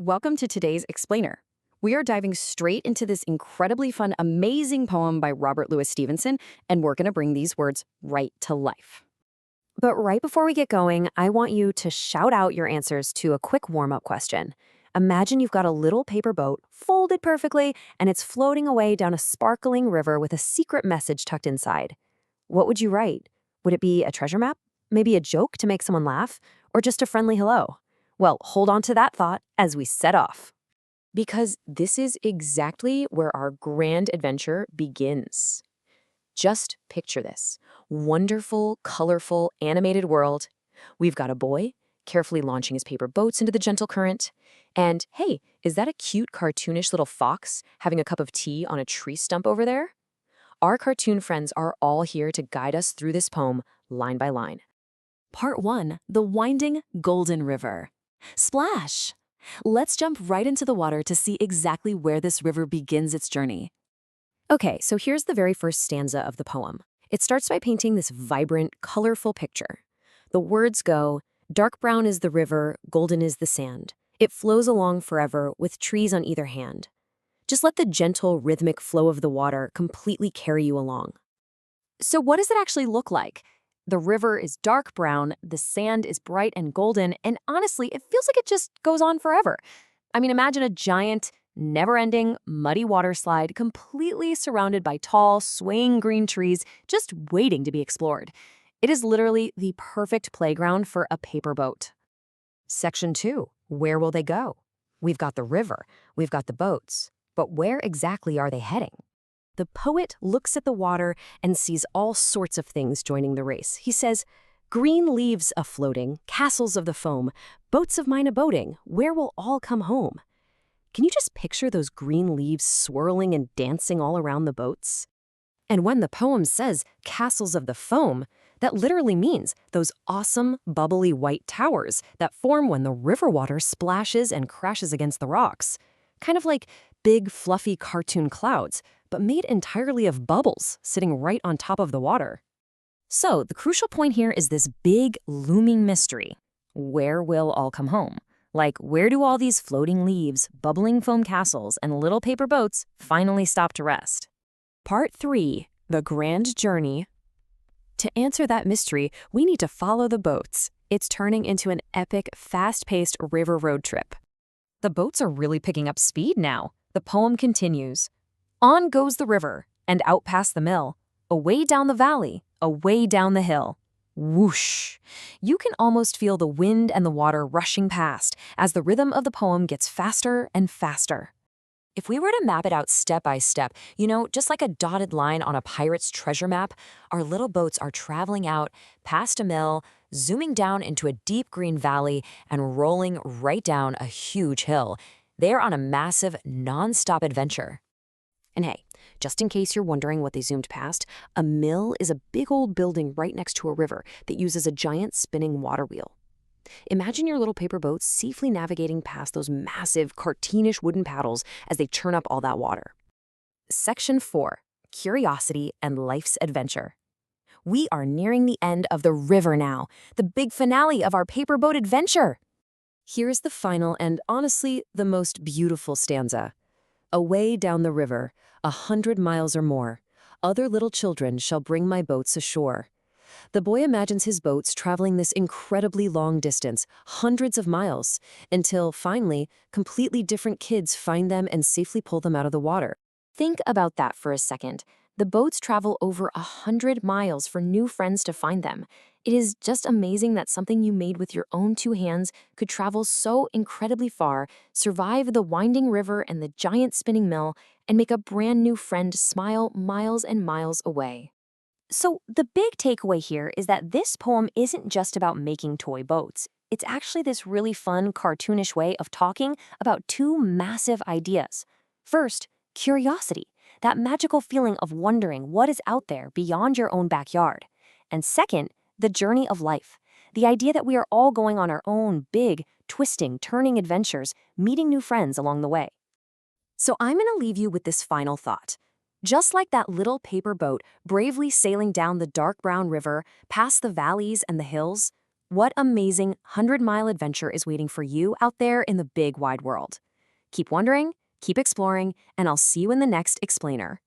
welcome to today's Explainer. We are diving straight into this incredibly fun, amazing poem by Robert Louis Stevenson, and we're going to bring these words right to life. But right before we get going, I want you to shout out your answers to a quick warm-up question. Imagine you've got a little paper boat, folded perfectly, and it's floating away down a sparkling river with a secret message tucked inside. What would you write? Would it be a treasure map? Maybe a joke to make someone laugh? Or just a friendly hello? Well, hold on to that thought as we set off. Because this is exactly where our grand adventure begins. Just picture this. Wonderful, colorful, animated world. We've got a boy carefully launching his paper boats into the gentle current. And hey, is that a cute, cartoonish little fox having a cup of tea on a tree stump over there? Our cartoon friends are all here to guide us through this poem, line by line. Part 1. The Winding Golden River. Splash! Let's jump right into the water to see exactly where this river begins its journey. Okay, so here's the very first stanza of the poem. It starts by painting this vibrant, colorful picture. The words go, "Dark brown is the river, golden is the sand. It flows along forever with trees on either hand." Just let the gentle, rhythmic flow of the water completely carry you along. So what does it actually look like? The river is dark brown, the sand is bright and golden, and honestly, it feels like it just goes on forever. I mean, imagine a giant, never-ending, muddy water slide completely surrounded by tall, swaying green trees just waiting to be explored. It is literally the perfect playground for a paper boat. Section 2. Where will they go? We've got the river, we've got the boats, but where exactly are they heading? The poet looks at the water and sees all sorts of things joining the race. He says, "Green leaves a-floating, castles of the foam, boats of mine a-boating, where will all come home?" Can you just picture those green leaves swirling and dancing all around the boats? And when the poem says castles of the foam, that literally means those awesome, bubbly white towers that form when the river water splashes and crashes against the rocks. Kind of like big, fluffy cartoon clouds, but made entirely of bubbles sitting right on top of the water. So the crucial point here is this big, looming mystery. Where will all come home? Like, where do all these floating leaves, bubbling foam castles, and little paper boats finally stop to rest? Part 3. The Grand Journey. To answer that mystery, we need to follow the boats. It's turning into an epic, fast-paced river road trip. The boats are really picking up speed now. The poem continues. On goes the river, and out past the mill, away down the valley, away down the hill. Whoosh! You can almost feel the wind and the water rushing past as the rhythm of the poem gets faster and faster. If we were to map it out step by step, just like a dotted line on a pirate's treasure map, our little boats are traveling out past a mill, zooming down into a deep green valley, and rolling right down a huge hill. They're on a massive, non-stop adventure. And hey, just in case you're wondering what they zoomed past, a mill is a big old building right next to a river that uses a giant spinning water wheel. Imagine your little paper boat safely navigating past those massive, cartoonish wooden paddles as they churn up all that water. Section 4. Curiosity and Life's Adventure. We are nearing the end of the river now, the big finale of our paper boat adventure. Here's the final and, honestly, the most beautiful stanza. Away down the river, 100 miles or more, other little children shall bring my boats ashore. The boy imagines his boats traveling this incredibly long distance, hundreds of miles, until, finally, completely different kids find them and safely pull them out of the water. Think about that for a second. The boats travel over 100 miles for new friends to find them. It is just amazing that something you made with your own 2 hands could travel so incredibly far, survive the winding river and the giant spinning mill, and make a brand new friend smile miles and miles away. So the big takeaway here is that this poem isn't just about making toy boats. It's actually this really fun, cartoonish way of talking about 2 massive ideas. First, curiosity, that magical feeling of wondering what is out there beyond your own backyard. And second, the journey of life, the idea that we are all going on our own big, twisting, turning adventures, meeting new friends along the way. So I'm going to leave you with this final thought. Just like that little paper boat bravely sailing down the dark brown river, past the valleys and the hills, What amazing 100-mile adventure is waiting for you out there in the big wide world? Keep wondering, keep exploring, and I'll see you in the next explainer.